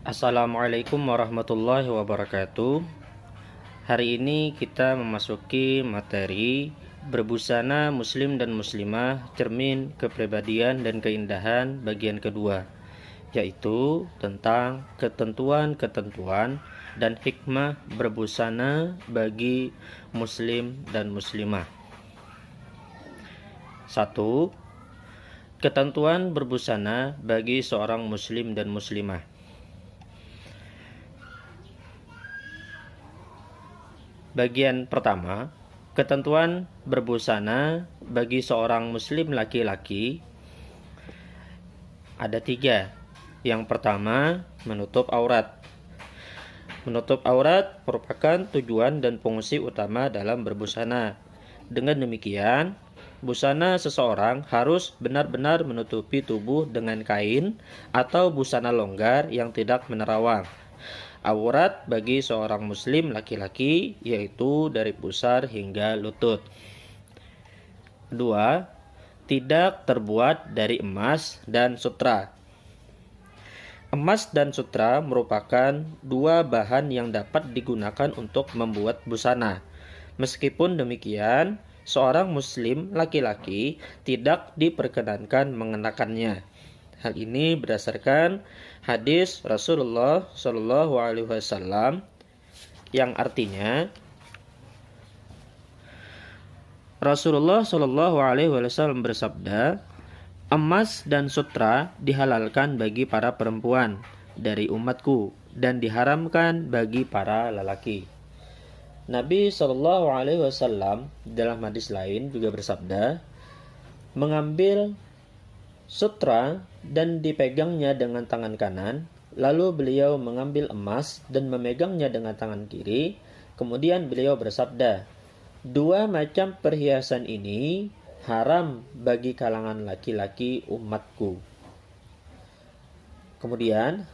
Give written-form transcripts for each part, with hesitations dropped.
Assalamualaikum warahmatullahi wabarakatuh. Hari ini kita memasuki materi berbusana muslim dan muslimah, cermin kepribadian dan keindahan bagian kedua, yaitu tentang ketentuan-ketentuan dan hikmah berbusana bagi muslim dan muslimah. 1. Ketentuan berbusana bagi seorang muslim dan muslimah. Bagian pertama, ketentuan berbusana bagi seorang muslim laki-laki ada 3. Yang pertama, menutup aurat. Menutup aurat merupakan tujuan dan fungsi utama dalam berbusana. Dengan demikian, busana seseorang harus benar-benar menutupi tubuh dengan kain atau busana longgar yang tidak menerawang. Aurat bagi seorang muslim laki-laki yaitu dari pusar hingga lutut. 2. Tidak terbuat dari emas dan sutra. Emas dan sutra merupakan dua bahan yang dapat digunakan untuk membuat busana. Meskipun demikian, seorang muslim laki-laki tidak diperkenankan mengenakannya. Hal ini berdasarkan hadis Rasulullah Shallallahu Alaihi Wasallam yang artinya Rasulullah Shallallahu Alaihi Wasallam bersabda, emas dan sutra dihalalkan bagi para perempuan dari umatku dan diharamkan bagi para lelaki. Nabi Shallallahu Alaihi Wasallam dalam hadis lain juga bersabda, mengambil sutra dan dipegangnya dengan tangan kanan, lalu beliau mengambil emas dan memegangnya dengan tangan kiri. Kemudian beliau bersabda, dua macam perhiasan ini haram bagi kalangan laki-laki umatku. Kemudian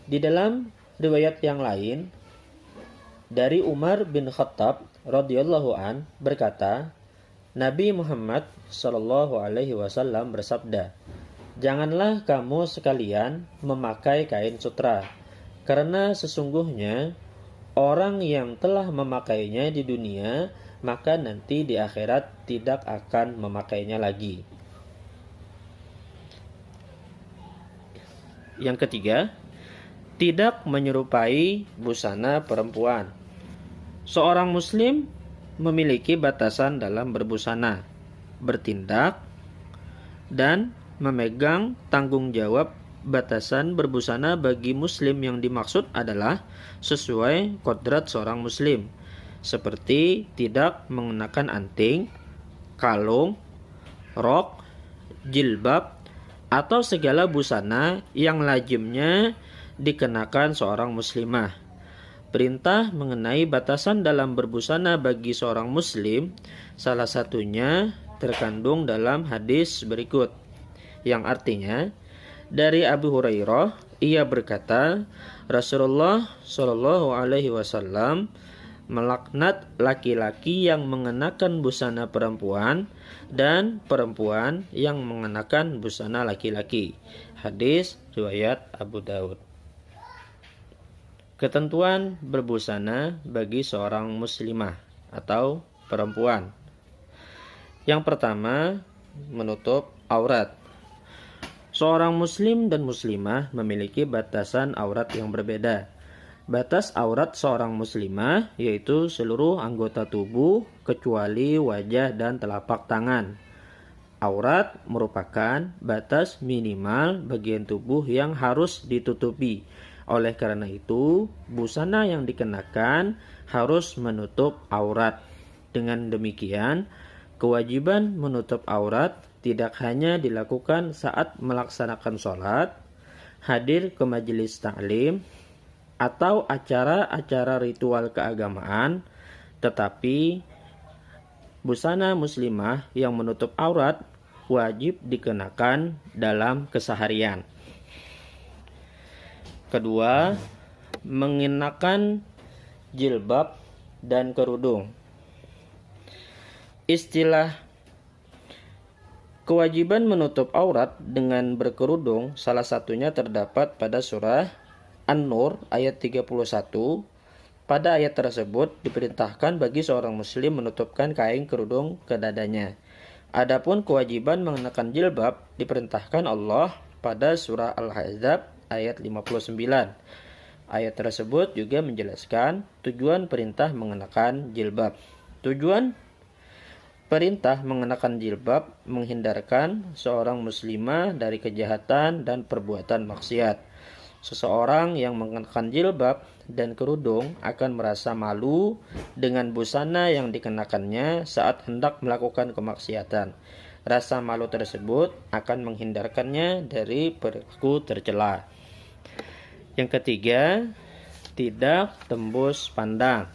di dalam riwayat yang lain dari Umar bin Khattab radhiyallahu an berkata, Nabi Muhammad sallallahu alaihi wasallam bersabda, janganlah kamu sekalian memakai kain sutra, karena sesungguhnya orang yang telah memakainya di dunia, maka nanti di akhirat tidak akan memakainya lagi. Yang ketiga, tidak menyerupai busana perempuan. Seorang muslim memiliki batasan dalam berbusana, bertindak, dan memegang tanggung jawab. Batasan berbusana bagi muslim yang dimaksud adalah sesuai kodrat seorang muslim, seperti tidak mengenakan anting, kalung, rok, jilbab, atau segala busana yang lazimnya dikenakan seorang muslimah. Perintah mengenai batasan dalam berbusana bagi seorang muslim salah satunya terkandung dalam hadis berikut, yang artinya dari Abu Hurairah ia berkata, Rasulullah Shallallahu Alaihi Wasallam melaknat laki-laki yang mengenakan busana perempuan dan perempuan yang mengenakan busana laki-laki. Hadis riwayat Abu Daud. Ketentuan berbusana bagi seorang muslimah atau perempuan. Yang pertama, menutup aurat. Seorang muslim dan muslimah memiliki batasan aurat yang berbeda. Batas aurat seorang muslimah yaitu seluruh anggota tubuh kecuali wajah dan telapak tangan. Aurat merupakan batas minimal bagian tubuh yang harus ditutupi. Oleh karena itu, busana yang dikenakan harus menutup aurat. Dengan demikian, kewajiban menutup aurat tidak hanya dilakukan saat melaksanakan sholat, hadir ke majelis taklim, atau acara-acara ritual keagamaan, tetapi busana muslimah yang menutup aurat wajib dikenakan dalam keseharian. Kedua, mengenakan jilbab dan kerudung. Istilah kewajiban menutup aurat dengan berkerudung salah satunya terdapat pada surah An-Nur ayat 31. Pada ayat tersebut diperintahkan bagi seorang muslim menutupkan kain kerudung ke dadanya. Adapun kewajiban mengenakan jilbab diperintahkan Allah pada surah Al-Ahzab ayat 59. Ayat tersebut juga menjelaskan tujuan perintah mengenakan jilbab. Tujuan perintah mengenakan jilbab menghindarkan seorang muslimah dari kejahatan dan perbuatan maksiat. Seseorang yang mengenakan jilbab dan kerudung akan merasa malu dengan busana yang dikenakannya saat hendak melakukan kemaksiatan. Rasa malu tersebut akan menghindarkannya dari perilaku tercela. Yang ketiga, tidak tembus pandang.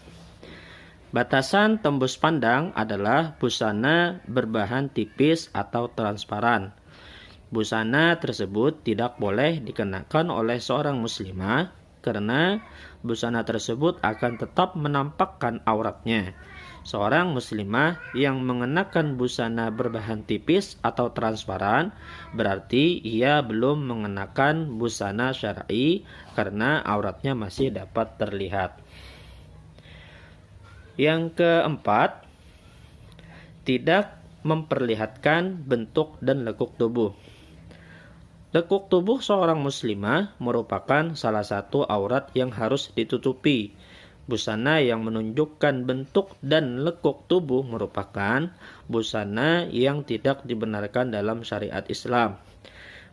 Batasan tembus pandang adalah busana berbahan tipis atau transparan. Busana tersebut tidak boleh dikenakan oleh seorang muslimah karena busana tersebut akan tetap menampakkan auratnya. Seorang muslimah yang mengenakan busana berbahan tipis atau transparan berarti ia belum mengenakan busana syar'i karena auratnya masih dapat terlihat. Yang keempat, tidak memperlihatkan bentuk dan lekuk tubuh. Lekuk tubuh seorang muslimah merupakan salah satu aurat yang harus ditutupi. Busana yang menunjukkan bentuk dan lekuk tubuh merupakan busana yang tidak dibenarkan dalam syariat Islam.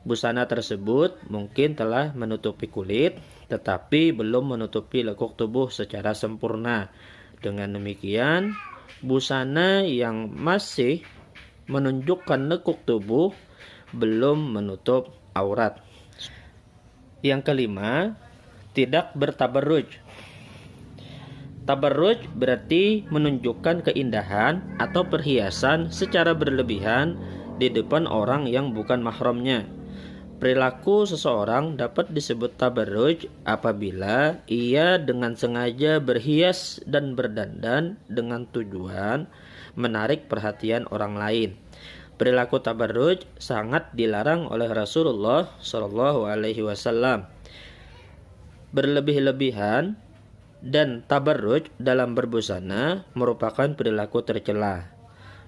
Busana tersebut mungkin telah menutupi kulit, tetapi belum menutupi lekuk tubuh secara sempurna. Dengan demikian, busana yang masih menunjukkan lekuk tubuh belum menutup aurat. Yang kelima, tidak bertabarruj. Tabarruj berarti menunjukkan keindahan atau perhiasan secara berlebihan di depan orang yang bukan mahramnya. Perilaku seseorang dapat disebut tabarruj apabila ia dengan sengaja berhias dan berdandan dengan tujuan menarik perhatian orang lain. Perilaku tabarruj sangat dilarang oleh Rasulullah Shallallahu Alaihi Wasallam. Berlebih-lebihan dan tabarruj dalam berbusana merupakan perilaku tercela.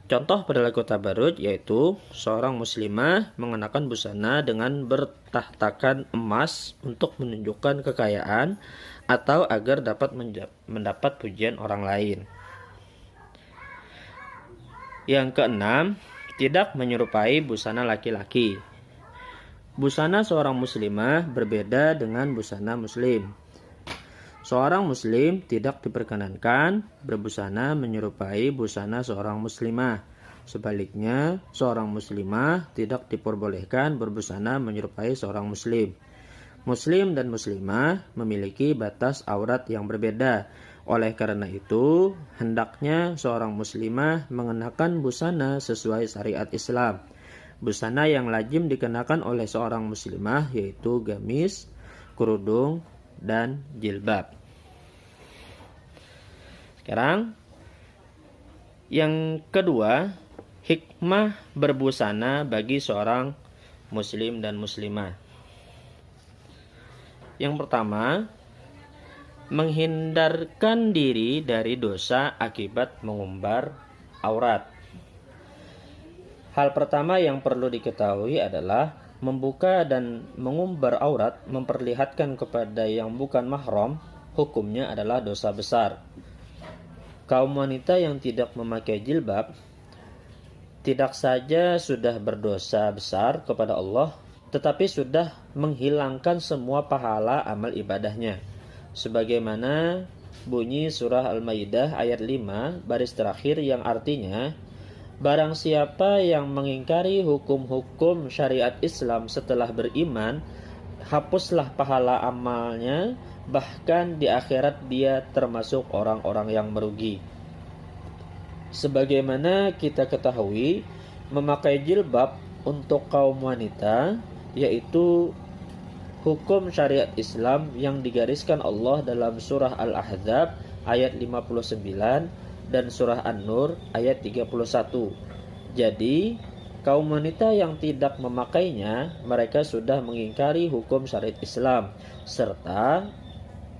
Contoh perilaku tabarruj yaitu seorang muslimah mengenakan busana dengan bertahtakan emas untuk menunjukkan kekayaan atau agar dapat mendapat pujian orang lain. Yang keenam, tidak menyerupai busana laki-laki. Busana seorang muslimah berbeda dengan busana muslim. Seorang muslim tidak diperkenankan berbusana menyerupai busana seorang muslimah. Sebaliknya, seorang muslimah tidak diperbolehkan berbusana menyerupai seorang muslim. Muslim dan muslimah memiliki batas aurat yang berbeda. Oleh karena itu, hendaknya seorang muslimah mengenakan busana sesuai syariat Islam. Busana yang lazim dikenakan oleh seorang muslimah yaitu gamis, kerudung, dan jilbab. Sekarang yang kedua, hikmah berbusana bagi seorang muslim dan muslimah. Yang pertama, menghindarkan diri dari dosa akibat mengumbar aurat. Hal pertama yang perlu diketahui adalah membuka dan mengumbar aurat memperlihatkan kepada yang bukan mahram, hukumnya adalah dosa besar. Kaum wanita yang tidak memakai jilbab tidak saja sudah berdosa besar kepada Allah, tetapi sudah menghilangkan semua pahala amal ibadahnya. Sebagaimana bunyi surah Al-Maidah ayat 5 baris terakhir yang artinya, barang siapa yang mengingkari hukum-hukum syariat Islam setelah beriman, hapuslah pahala amalnya, bahkan di akhirat dia termasuk orang-orang yang merugi. Sebagaimana kita ketahui, memakai jilbab untuk kaum wanita yaitu hukum syariat Islam yang digariskan Allah dalam surah Al-Ahzab ayat 59 dan surah An-Nur ayat 31. Jadi, Kaum wanita yang tidak memakainya, mereka sudah mengingkari hukum syariat Islam, serta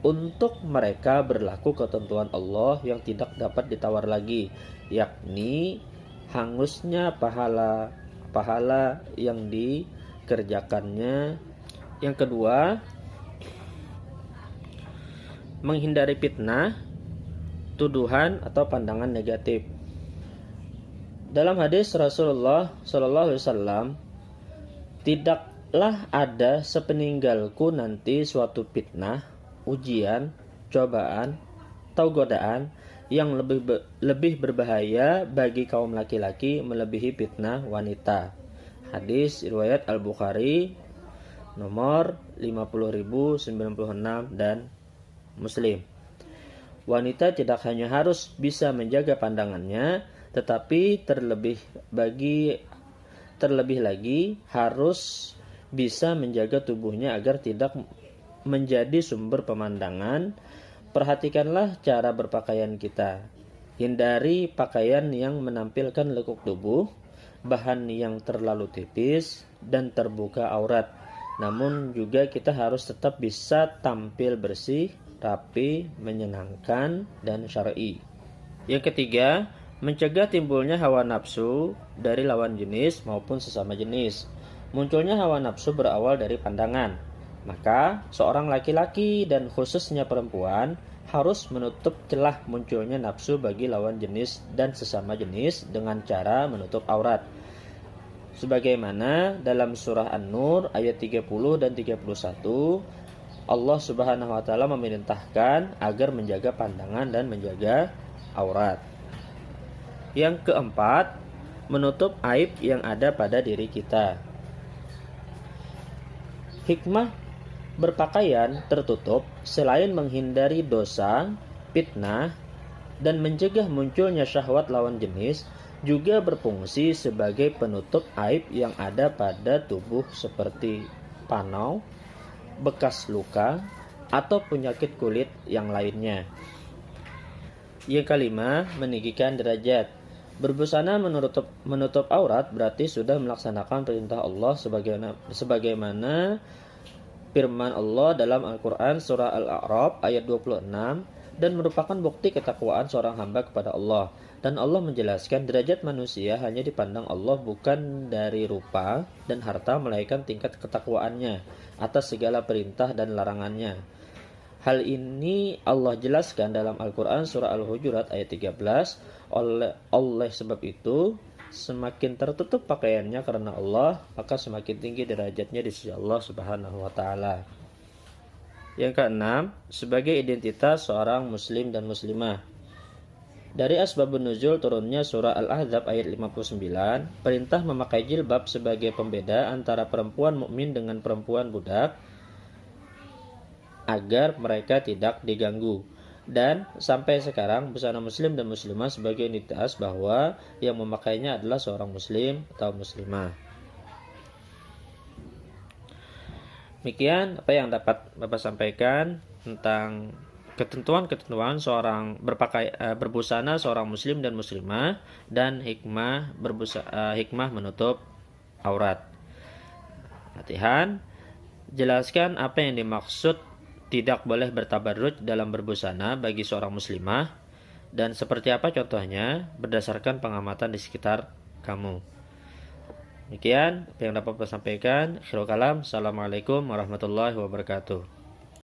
untuk mereka berlaku ketentuan Allah yang tidak dapat ditawar lagi, yakni hangusnya pahala yang dikerjakannya. Yang kedua, menghindari fitnah, tuduhan atau pandangan negatif. Dalam hadis Rasulullah SAW, tidaklah ada sepeninggalku nanti suatu fitnah, ujian, cobaan, atau godaan yang lebih berbahaya bagi kaum laki-laki melebihi fitnah wanita. Hadis riwayat Al-Bukhari nomor 50.096 dan Muslim. Wanita tidak hanya harus bisa menjaga pandangannya, tetapi terlebih lagi harus bisa menjaga tubuhnya agar tidak menjadi sumber pemandangan. Perhatikanlah cara berpakaian kita. Hindari pakaian yang menampilkan lekuk tubuh, bahan yang terlalu tipis, dan terbuka aurat. Namun juga kita harus tetap bisa tampil bersih, rapi, menyenangkan, dan syar'i. Yang ketiga, mencegah timbulnya hawa nafsu dari lawan jenis maupun sesama jenis. Munculnya hawa nafsu berawal dari pandangan. Maka, seorang laki-laki dan khususnya perempuan harus menutup celah munculnya nafsu bagi lawan jenis dan sesama jenis dengan cara menutup aurat. Sebagaimana dalam surah An-Nur ayat 30 dan 31, Allah Subhanahu wa taala memerintahkan agar menjaga pandangan dan menjaga aurat. Yang keempat, menutup aib yang ada pada diri kita. Hikmah berpakaian tertutup selain menghindari dosa, fitnah, dan mencegah munculnya syahwat lawan jenis, juga berfungsi sebagai penutup aib yang ada pada tubuh seperti panau, bekas luka, atau penyakit kulit yang lainnya. Yang kelima, meninggikan derajat. Berbusana menutup aurat berarti sudah melaksanakan perintah Allah sebagaimana firman Allah dalam Al-Quran surah Al-A'raf ayat 26, dan merupakan bukti ketakwaan seorang hamba kepada Allah. Dan Allah menjelaskan derajat manusia hanya dipandang Allah bukan dari rupa dan harta, melainkan tingkat ketakwaannya atas segala perintah dan larangannya. Hal ini Allah jelaskan dalam Al-Quran surah Al-Hujurat ayat 13. Oleh sebab itu, semakin tertutup pakaiannya karena Allah, maka semakin tinggi derajatnya di sisi Allah Subhanahu wa taala. Yang keenam, sebagai identitas seorang muslim dan muslimah. Dari asbabun nuzul turunnya surah Al-Ahzab ayat 59, perintah memakai jilbab sebagai pembeda antara perempuan mukmin dengan perempuan budak agar mereka tidak diganggu. Dan sampai sekarang busana muslim dan muslimah sebagai identitas bahwa yang memakainya adalah seorang muslim atau muslimah. Demikian apa yang dapat Bapak sampaikan tentang ketentuan seorang berbusana seorang muslim dan muslimah, dan hikmah menutup aurat. Latihan, jelaskan apa yang dimaksud tidak boleh bertabarruj dalam berbusana bagi seorang muslimah, dan seperti apa contohnya berdasarkan pengamatan di sekitar kamu. Demikian apa yang dapat saya sampaikan. Akhirul kalam. Assalamualaikum warahmatullahi wabarakatuh.